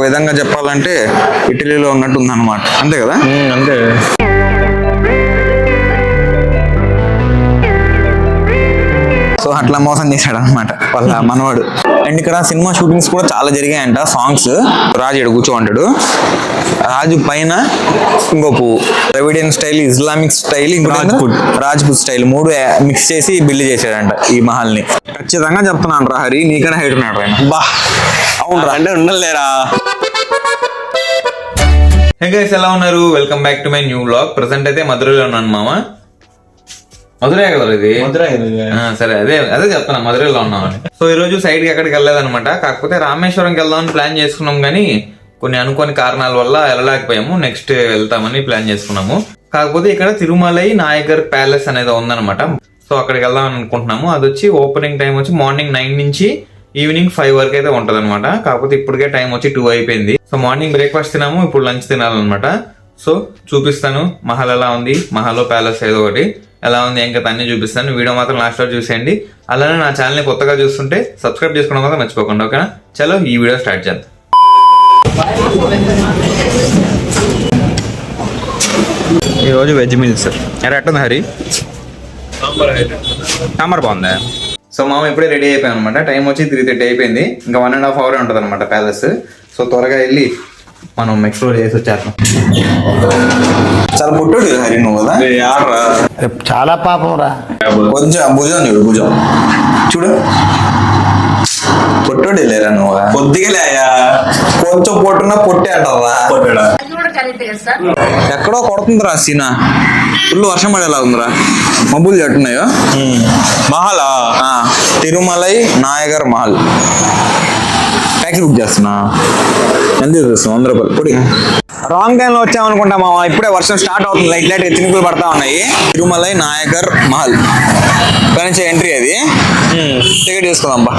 విధంగా చెప్పాలంటే ఇటలీలో ఉన్నట్టు ఉందన్నమాట, అంతే కదా? అంతే. సో అట్లా మోసం చేశాడు అనమాట వాళ్ళ మనవాడు. అండ్ ఇక్కడ సినిమా షూటింగ్స్ కూడా చాలా జరిగాయంట. సాంగ్స్ రాజు కూర్చోంటాడు, రాజు పైన ఇంకో పువ్వు, Dravidian style, Islamic style, Rajput style 3 mix చేసి బిల్డ్ చేశాడంట ఈ మహల్ ని. ఖచ్చితంగా చెప్తున్నాను రా హరి, నీకనే హైట్ ఉన్నాడు ఆయన. బా అవును రా, అంటే ఉండలేరా. హే గైస్, ఎలా ఉన్నారు? Welcome back to my new vlog. Present అయితే మధురైలో ఉన్నాను మామ. మధురై కదా ఇది? సరే, అదే చెప్తున్నా, మధురైలో ఉన్నామని. సో ఈ రోజు సైడ్ కి ఎక్కడికి వెళ్ళలేదనమాట. కాకపోతే రామేశ్వరంకి వెళ్దామని ప్లాన్ చేసుకున్నాం, కానీ కొన్ని అనుకోని కారణాల వల్ల వెళ్ళలేకపోయాము. నెక్స్ట్ వెళ్తామని ప్లాన్ చేసుకున్నాము. కాకపోతే ఇక్కడ తిరుమలై నాయగర్ ప్యాలెస్ అనేది ఉందన్నమాట. సో అక్కడికి వెళ్దామని అనుకుంటున్నాము. అది వచ్చి ఓపెనింగ్ టైం వచ్చి మార్నింగ్ 9 నుంచి ఈవినింగ్ 5 వరకు అయితే ఉంటది అనమాట. కాకపోతే ఇప్పటికే టైం వచ్చి 2 అయిపోయింది. సో మార్నింగ్ బ్రేక్ఫాస్ట్ తినాము, ఇప్పుడు లంచ్ తినాలన్నమాట. సో చూపిస్తాను మహల్ ఎలా ఉంది, మహల్లో ప్యాలెస్ ఏదో ఒకటి ఎలా ఉంది ఇంకా అన్ని చూపిస్తాను. వీడియో మాత్రం లాస్ట్ లో చూసేయండి. అలానే నా ఛానల్ ని కొత్తగా చూస్తుంటే సబ్స్క్రైబ్ చేసుకోవడం మాత్రం మర్చిపోకండి, ఓకేనా? చలో ఈ వీడియో స్టార్ట్ చేద్దాం. ఈరోజు వెజ్ మీల్స్ ఎట్టుంది హరి? సాంబార్ బాగుందా? సో మామ ఇప్పుడే రెడీ అయిపోయాం అనమాట. టైం వచ్చి 3:30 అయిపోయింది. ఇంకా 1.5 hour ఉంటుంది అనమాట ప్యాలెస్. సో త్వరగా వెళ్ళి మనం ఎక్స్ప్లోర్ చేసి వచ్చేస్తాం. చాలా పుట్టాడు హరి నువ్వు కదా? చాలా పాపం రా. కొంచెం భుజం చూడు, భుజం చూడు, పొట్టోడు లేరా నువ్వు? కొద్దిగా లేయా, కొంచెం పొట్టున్నా పొట్టే అంటారా? పొట్టాడా? ఎక్కడో కొడుతుందిరా సీనా. ఫుల్ వర్షం పడేలా ఉందిరా, మబ్బులు చెట్టున్నాయో. మహల్ తిరుమలై నాయగర్ మహల్. ట్యాక్సీ బుక్ చేస్తున్నా, ఎంత చూస్తున్నాం? 100 రూపాయలు పొడి. రాంగ్ టైంలో వచ్చామనుకుంటా మామ. ఇప్పుడే వర్షం స్టార్ట్ అవుతుంది, లైట్ లైట్ చినుకులు పడతా ఉన్నాయి. తిరుమలై నాయగర్ మహల్ కానీ ఎంట్రీ అది. టికెట్ తీసుకుందాం బా.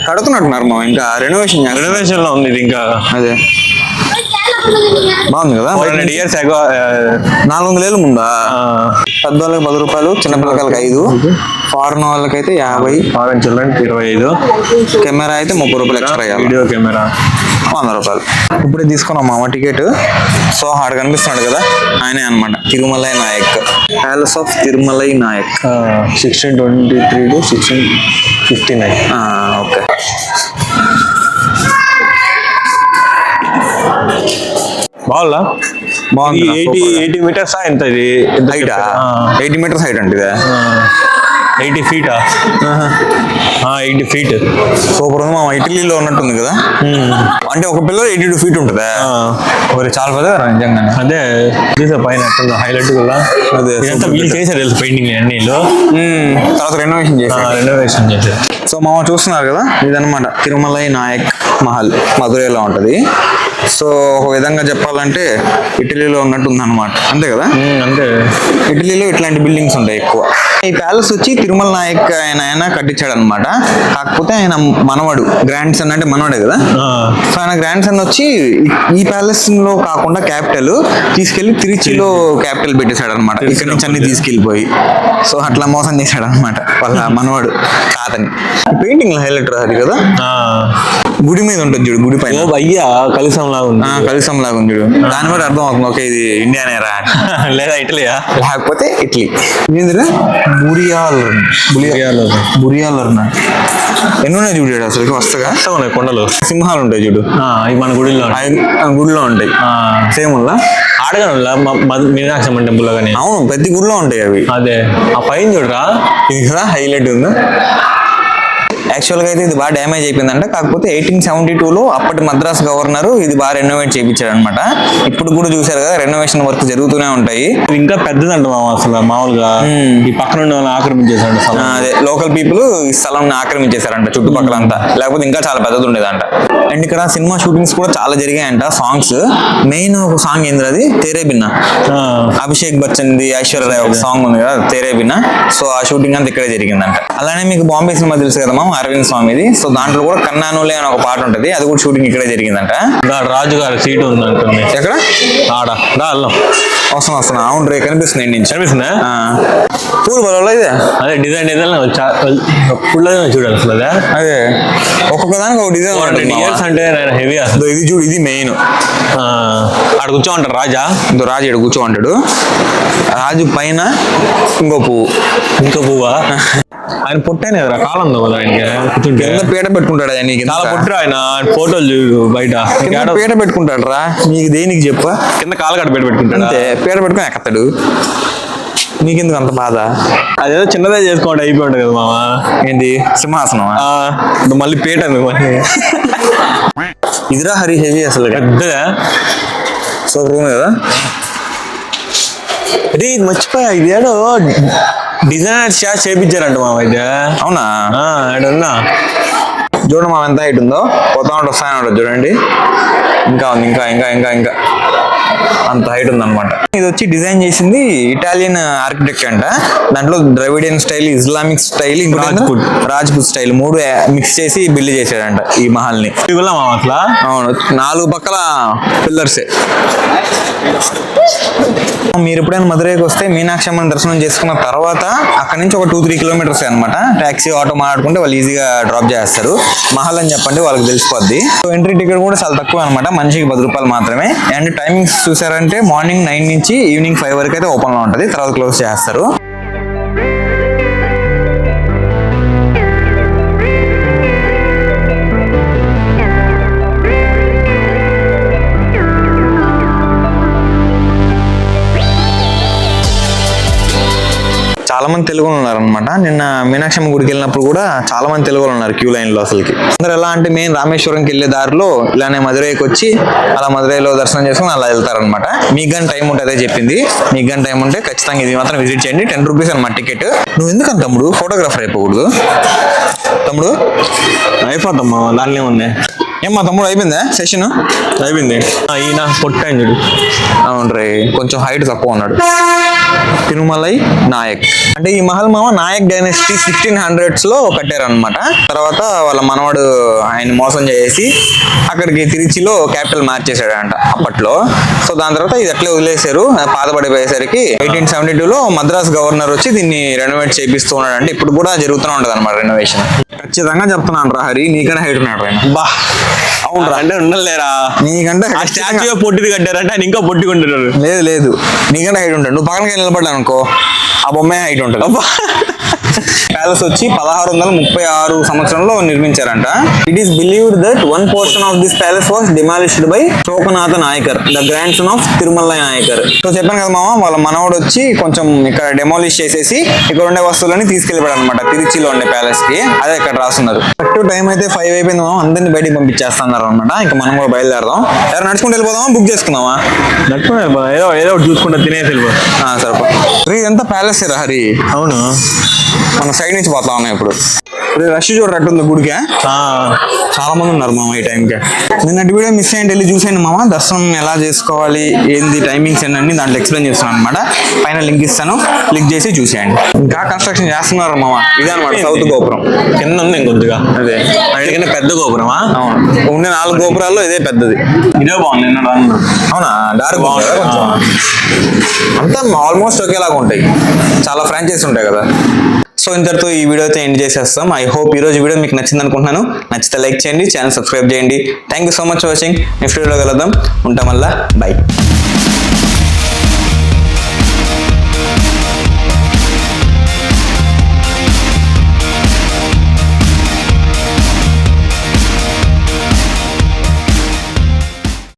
కడుతున్నట్టున్నారు మా, ఇంకా రెనోవేషన్ లో ఉంది ఇది. ఇంకా అదే బాగుంది కదా. 400 years ago. 400 ఏళ్ళు ముందా? పెద్దవాళ్ళకి 10 రూపాయలు, చిన్నపిల్లలకి 5, ఫారెన్ వాళ్ళకైతే 50, ఫారెన్ చిల్డ్రన్ 25, కెమెరా అయితే 30 రూపాయలు ఎక్స్ట్రా. వీడియో కెమెరా 100 రూపాయలు. ఇప్పుడే తీసుకున్నాం మామ టికెట్. సో ఆడ కనిపిస్తున్నాడు కదా, ఆయనే అనమాట Tirumalai Nayak, palace of Tirumalai Nayak. 1623 to 1659. Okay. బాగుందా? బాగుంది. 80 meters ఎంత ఇది హైట్? 80 meters హైట్ అంటే ఇదే. 80 feet 80 feet. సూపర్ ఉంది మా. ఇటలీలో ఉన్నట్టుంది కదా. అంటే ఒక పిల్లలు 82 feet ఉంటుందా? మరి చాలా పెద్ద నిజంగా. అదే చూసా పైన హైలైట్ కూడా. అదే వీళ్ళు చేశారు తెలుసు పెయింటింగ్ అన్నిలో. తర్వాత రెనోవేషన్ చేశారు. సో మామ చూస్తున్నారు కదా, ఇదనమాట తిరుమలై నాయక్ మహల్. మధురైలో ఉంటది. సో ఒక విధంగా చెప్పాలంటే ఇటలీలో ఉన్నట్టు ఉందన్నమాట, అంతే కదా? అంతే. ఇటలీలో ఇట్లాంటి బిల్డింగ్స్ ఉంటాయి ఎక్కువ. ఈ ప్యాలెస్ వచ్చి తిరుమల నాయక్ ఆయన కట్టించాడు అనమాట. కాకపోతే ఆయన మనవాడు, గ్రాండ్ సన్ అంటే మనవాడే కదా. సో ఆయన గ్రాండ్ సన్ వచ్చి ఈ ప్యాలెస్ లో కాకుండా క్యాపిటల్ తీసుకెళ్లి తిరుచిలో క్యాపిటల్ పెట్టేశాడు అనమాట. ఇక్కడ నుంచి అన్ని తీసుకెళ్లిపోయి. సో అట్లా మోసం చేశాడు అనమాట వాళ్ళ మనవాడు తాతని. పెయింటింగ్ హైలైట్ అది కదా. గుడి మీద ఉంటుంది చూడు, గుడి పైన అయ్యా కలిసం లాగా ఉంది. కలిసం లాగా ఉంది చూడు. దాని బట్టి అర్థం అవుతుంది, ఓకే ఇది ఇండియానే రా, లేదా ఇటలీయా, లేకపోతే ఇటలీ. ఏందిరా బురియాలర్ ఎన్ని ఉన్నాయి చూడు అసలు వస్తగా. కొండలు సింహాలు ఉంటాయి చూడు, మన గుడిలో ఉంటాయి. సేమ్ ఉల్లా ఆడగా మీనాక్షి అమ్మన్ టెంపుల్ లాగానే. అవును, ప్రతి గుడిలో ఉంటాయి అవి. అదే ఆ పైన చూడరా, ఇది కదా హైలైట్ ఉంది. యాక్చువల్గా అయితే ఇది బాగా డ్యామేజ్ అయిపోయిందంట. కాకపోతే 1872లో అప్పటి మద్రాస్ గవర్నర్ ఇది బాగా రెనోవేట్ చేయించాడు అనమాట. ఇప్పుడు కూడా చూసారు కదా, రెనోవేషన్ వర్క్ జరుగుతూనే ఉంటాయి. ఇంకా పెద్దదంట అసలు మామూలుగా ఈ పక్కన ఉన్న వాళ్ళని ఆక్రమించేసాడు. అదే లోకల్ పీపుల్ ఈ స్థలం ఆక్రమించేశారంట చుట్టుపక్కల అంతా, లేకపోతే ఇంకా చాలా పెద్దది ఉండేదంట. అండ్ ఇక్కడ సినిమా షూటింగ్స్ కూడా చాలా జరిగాయంట. సాంగ్స్ మెయిన్ ఒక సాంగ్ ఏంద్ర అది, తేరే బిన్నా, అభిషేక్ బచ్చన్ ది, ఐశ్వర్య రాయ్ ఒక సాంగ్ ఉంది కదా తేరే బిన్నా. సో ఆ షూటింగ్ అంతా ఇక్కడే జరిగిందంట. అలానే మీకు బాంబే సినిమా తెలుసు కదా మామ, అరవింద్ స్వామిది. సో దాంట్లో కూడా కన్నానులే అని ఒక పాట ఉంటది, అది కూడా షూటింగ్ ఇక్కడే జరిగిందంట. రాజు గారి సీటు ఉంది అంటుంది. ఎక్కడ? ఆడ వెళ్దాం. వస్తున్నా. అవును రే, కనిపిస్తుంది నుంచి. కనిపిస్తుందా? పూలు బల ఇదే. అదే డిజైన్ చూడాలి అసలు. అదే ఒక్కొక్క దానికి ఒక డిజైన్ ఇయర్స్ అంటే హెవీ అసలు. ఇది చూడు, ఇది మెయిన్. ఆడ కూర్చోమంటారు రాజా. రాజు ఇక్కడ కూర్చోమంటాడు. రాజు పైన ఇంకో పువ్వా. ఆయన పుట్టైన కాలం కదా ఆయనకి. కింద పీట పెట్టుకుంటాడు ఆయన. చాలా పుట్టారు ఆయన. ఫోటోలు చూడు బయట పీట పెట్టుకుంటాడు రా. నీకు దేనికి చెప్ప? కింద కాలు కట్ట పెట్టుకుంటాడు. అంతే, పీట పెట్టుకుని ఎక్కతాడు. నీకెందుకు అంత బాధ? అదేదో చిన్నదే చేసుకోండి అయిపోయి ఉంటుంది కదా మామ. ఏంటి సింహాసనం? మళ్ళీ పీట ఇదిరా హరి, హెవీ అసలు పెద్దగా. సో రూమ్ కదా. అరే ఇది మర్చిపోయా, ఇది ఏడో డిజైనర్ షాట్ చేయించారంట మామ అయితే. అవునా? ఆడున్నా చూడండి మా ఎంత హైట్ ఉందో. పోతా ఉంటే వస్తానే ఉంటుంది చూడండి. ఇంకా ఉంది, ఇంకా ఇంకా ఇంకా ఇంకా అంత హైట్ ఉంది అనమాట. ఇది వచ్చి డిజైన్ చేసింది ఇటాలియన్ ఆర్కిటెక్ట్ అంట. దాంట్లో Dravidian style, Islamic style, Rajput style 3 mix చేసి బిల్డ్ చేశాడంట ఈ మహల్ ని. అట్లా అవును, 4 పక్కల పిల్లర్సే. మీరు ఎప్పుడైనా మధురైకి వస్తే మీనాక్షి అమ్మని దర్శనం చేసుకున్న తర్వాత అక్కడ నుంచి ఒక 2-3 కిలోమీటర్స్ అనమాట. టాక్సీ, ఆటో మాట్లాడుకుంటే వాళ్ళు ఈజీగా డ్రాప్ చేస్తారు. మహల్ అని చెప్పండి, వాళ్ళకి తెలిసిపోద్ది. సో ఎంట్రీ టికెట్ కూడా చాలా తక్కువ అనమాట, మనిషికి 10 రూపాయలు మాత్రమే. అండ్ టైమింగ్స్ చూసారంటే మార్నింగ్ 9 నుంచి ఈవినింగ్ 5 వరకు అయితే ఓపెన్ లో ఉంటుంది, తర్వాత క్లోజ్ చేస్తారు. చాలా మంది తెలుగు ఉన్నారు అనమాట. నిన్న మీనాక్షమ్మ గుడికి వెళ్ళినప్పుడు కూడా చాలా మంది తెలుగు ఉన్నారు క్యూ లైన్ లో. అసలుకి అందరు ఎలా అంటే మెయిన్ రామేశ్వరంకి వెళ్ళే దారిలో ఇలానే మధురైకి వచ్చి అలా మధురైలో దర్శనం చేసుకుని అలా వెళ్తారనమాట. మీకు కానీ టైం ఉంటే అదే చెప్పింది. మీకు కానీ టైం ఉంటే ఖచ్చితంగా ఇది మాత్రం విజిట్ చేయండి. 10 రూపీస్ అనమాట టికెట్. నువ్వు ఎందుకని తమ్ముడు ఫోటోగ్రాఫర్ అయిపోకూడదు? తమ్ముడు అయిపోతామ్మా, దానిలో ఉంది. ఏమ్మా తమ్ముడు, అయిపోయిందా సెషన్? అయిపోయింది. ఈయన పొట్టాయన చూడు. అవును రే, కొంచెం హైట్ తక్కువ ఉన్నాడు. తిరుమలై నాయక్ అంటే ఈ మహల్ మామ నాయక్ డైనెస్టీ 1600s లో కట్టారనమాట. తర్వాత వాళ్ళ మనవాడు ఆయన మోసం చేసి అక్కడికి తిరుచిలో క్యాపిటల్ మార్చేసాడంట అప్పట్లో. సో దాని తర్వాత ఇది అట్లే వదిలేశారు. పాతబడిపోయేసరికి 1872లో మద్రాస్ గవర్నర్ వచ్చి దీన్ని రెనోవేట్ చేపిస్తూ ఉన్నాడు. అంటే ఇప్పుడు కూడా జరుగుతూనే ఉంటది అనమాట రెనోవేషన్. ఖచ్చితంగా చెప్తున్నాను రా హరి, నీకన్నా హైట్ ఉన్నాడు ఆయన. బా అవును రా, అంటే ఉండలేరా నీకంటే. ఆ స్టాచ్యూ పొట్టిది కట్టారంటే ఆయన ఇంకా పొట్టికుంటున్నారు. లేదు నీకన్నా హైట్ ఉంటాడు. నువ్వు పక్కనకి నిలబడ్డా అనుకో, ఆ బొమ్మే హైట్ ఉంటుంది. ప్యాలెస్ వచ్చి 1636 సంవత్సరంలో నిర్మించారంట. It is believed that one portion of this palace was demolished by Shokanatha Nayakar, the grandson of Tirumala Nayakar. So చెప్పాను కదా మామ, వాళ్ళ మనవడు వచ్చి కొంచెం ఇక్కడ డెమాలిష్ చేసేసి ఇక్కడ ఉండే వస్తువులని తీసుకెళ్ళిపోయాడు అనమాట తిరుచిలో ఉండే ప్యాలెస్ కి. అదే ఇక్కడ రాస్తున్నారు. కరెక్ట్ టైం అయితే 5 అయిపోయింది మామ, అందరినీ బయటికి పంపించేస్తున్నారు అనమాట. ఇంకా మనం కూడా బయలుదేరదాం. ఎవరు నడుచుకుంటూ వెళ్ళిపోదామా, బుక్ చేసుకుందామా? నడుచుకుంటా, ఏదో చూసుకుంటా తినేసి వెళ్ళిపో. సరిపో. ఇదంతా ప్యాలెస్ రా హరి. అవును, మన సైడ్ నుంచి పోతా ఉన్నాం ఇప్పుడు. రష్ చూడరట్టుంది గుడికే, చాలా మంది ఉన్నారు మామ ఈ టైంకి. నిన్నటి వీడియో మిస్ అయ్యండి, వెళ్ళి చూసేయండి మామ. దర్శనం ఎలా చేసుకోవాలి, ఏంది టైమింగ్స్ ఏంటండి దాంట్లో ఎక్స్ప్లెయిన్ చేస్తున్నాను అనమాట. పైన లింక్ ఇస్తాను, క్లిక్ చేసి చూసేయండి. ఇంకా కన్స్ట్రక్షన్ చేస్తున్నారు మామ. ఇదే అనమాట సౌత్ గోపురం. కింద ఉంది ఇంకొద్దిగా. అదే అడిగిన పెద్ద గోపురమా? అవును, ఉండే 4 గోపురాల్లో ఇదే పెద్దది. ఇదే బాగుంది. అవునా? డార్క్ బాగుంది కొంచెం. అంతా ఆల్మోస్ట్ ఒకేలాగా ఉంటాయి, చాలా ఫ్రాంచైజీస్ ఉంటాయి కదా. సో ఇంతటితో ఈ వీడియో అయితే ఎండ్ చేసేస్తాం. ఐ హోప్ ఈ రోజు వీడియో మీకు నచ్చింది అనుకుంటున్నాను. నచ్చితే లైక్ చేయండి, ఛానల్ సబ్స్క్రైబ్ చేయండి. Thank you so much for watching. Next వీడియోలో కలుద్దాం. ఉంటాం వల్ల బై.